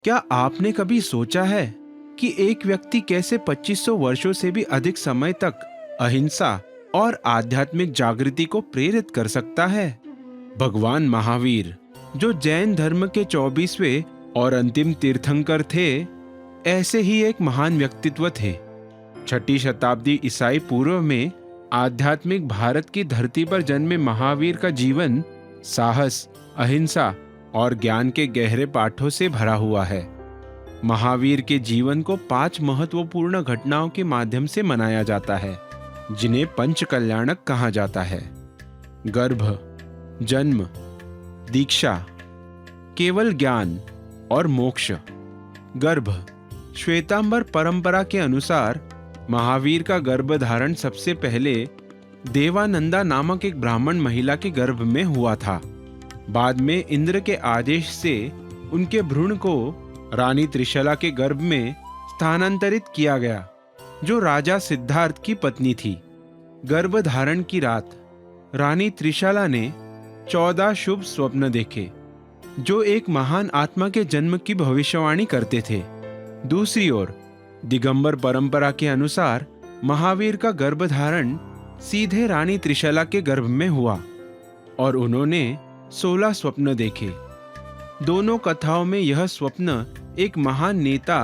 क्या आपने कभी सोचा है कि एक व्यक्ति कैसे 2500 वर्षों से भी अधिक समय तक अहिंसा और आध्यात्मिक जागृति को प्रेरित कर सकता है? भगवान महावीर, जो जैन धर्म के 24वें और अंतिम तीर्थंकर थे, ऐसे ही एक महान व्यक्तित्व थे। 6ठी शताब्दी ईसाई पूर्व में आध्यात्मिक भारत की धरती पर जन्मे महावीर का जीवन साहस, अहिंसा और ज्ञान के गहरे पाठों से भरा हुआ है। महावीर के जीवन को 5 महत्वपूर्ण घटनाओं के माध्यम से मनाया जाता है, जिन्हें पंच कल्याणक कहा जाता है। गर्भ, जन्म, दीक्षा, केवल ज्ञान और मोक्ष। गर्भ, श्वेतांबर परंपरा के अनुसार महावीर का गर्भधारण सबसे पहले देवानंदा नामक एक ब्राह्मण महिला के गर्भ में हुआ था। बाद में इंद्र के आदेश से उनके भ्रूण को रानी त्रिशला के गर्भ में स्थानांतरित किया गया, जो राजा सिद्धार्थ की पत्नी थी। गर्भधारण की रात रानी त्रिशला ने 14 शुभ स्वप्न देखे, जो एक महान आत्मा के जन्म की भविष्यवाणी करते थे। दूसरी ओर दिगंबर परंपरा के अनुसार महावीर का गर्भधारण सीधे रानी त्रिशला के गर्भ में हुआ और उन्होंने 16 स्वप्न देखे। दोनों कथाओं में यह स्वप्न एक महान नेता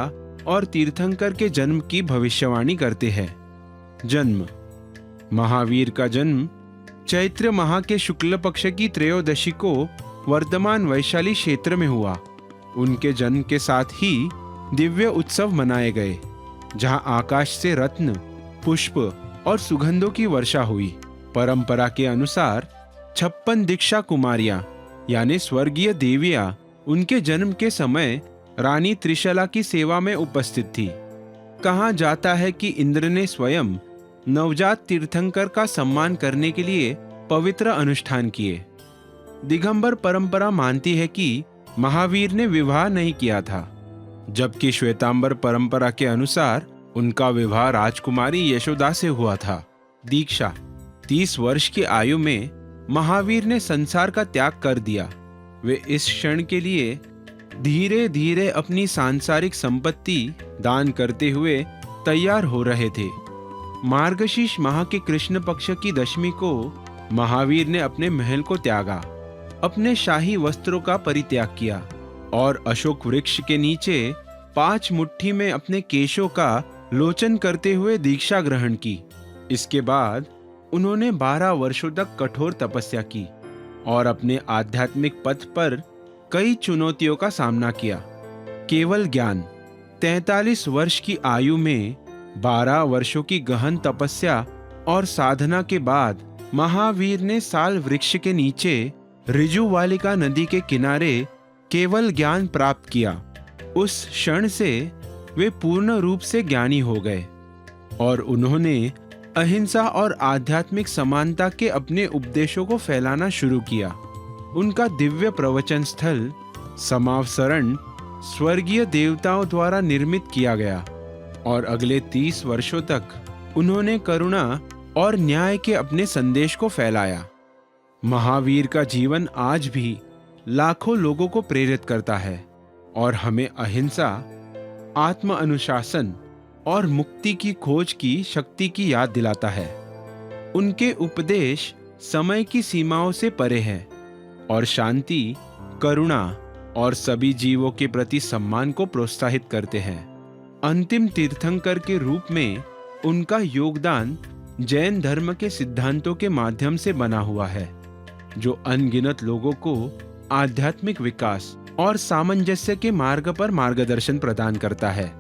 और तीर्थंकर के जन्म की भविष्यवाणी करते हैं। जन्म, महावीर का जन्म चैत्र माह के शुक्ल पक्ष की त्रयोदशी को वर्तमान वैशाली क्षेत्र में हुआ। उनके जन्म के साथ ही दिव्य उत्सव मनाए गए, जहां आकाश से रत्न, पुष्प और सुगंधों की वर्षा हुई। परंपरा के अनुसार 56 दीक्षा कुमारियां यानी स्वर्गीय देवियां उनके जन्म के समय रानी त्रिशला की सेवा में उपस्थित थी। कहा जाता है कि इंद्र ने स्वयं नवजात तीर्थंकर का सम्मान करने के लिए पवित्र अनुष्ठान किए। दिगंबर परंपरा मानती है कि महावीर ने विवाह नहीं किया था, जबकि श्वेतांबर परंपरा के अनुसार उनका विवाह राजकुमारी यशोदा से हुआ था। दीक्षा, 30 वर्ष की आयु में महावीर ने संसार का त्याग कर दिया। वे इस क्षण के लिए धीरे धीरे अपनी सांसारिक संपत्ति दान करते हुए तैयार हो रहे थे। मार्गशीर्ष माह के कृष्ण पक्ष की दशमी को महावीर ने अपने महल को त्यागा, अपने शाही वस्त्रों का परित्याग किया और अशोक वृक्ष के नीचे 5 मुट्ठी में अपने केशों का लोचन करते हुए दीक्षा ग्रहण की। इसके बाद उन्होंने 12 वर्षों तक कठोर तपस्या की और अपने आध्यात्मिक पथ पर कई चुनौतियों का सामना किया। केवल ज्ञान, 43 वर्ष की आयु में 12 वर्षों की गहन तपस्या और साधना के बाद महावीर ने साल वृक्ष के नीचे ऋजुवालिका नदी के किनारे केवल ज्ञान प्राप्त किया। उस क्षण से वे पूर्ण रूप से ज्ञानी हो गए और उन्होंने अहिंसा और आध्यात्मिक समानता के अपने उपदेशों को फैलाना शुरू किया। उनका दिव्य प्रवचन स्थल समावसरण स्वर्गीय देवताओं द्वारा निर्मित किया गया और अगले 30 वर्षों तक उन्होंने करुणा और न्याय के अपने संदेश को फैलाया। महावीर का जीवन आज भी लाखों लोगों को प्रेरित करता है और हमें अहिंसा, आत्म अनुशासन और मुक्ति की खोज की शक्ति की याद दिलाता है। उनके उपदेश समय की सीमाओं से परे हैं और शांति, करुणा और सभी जीवों के प्रति सम्मान को प्रोत्साहित करते हैं। अंतिम तीर्थंकर के रूप में उनका योगदान जैन धर्म के सिद्धांतों के माध्यम से बना हुआ है, जो अनगिनत लोगों को आध्यात्मिक विकास और सामंजस्य के मार्ग पर मार्गदर्शन प्रदान करता है।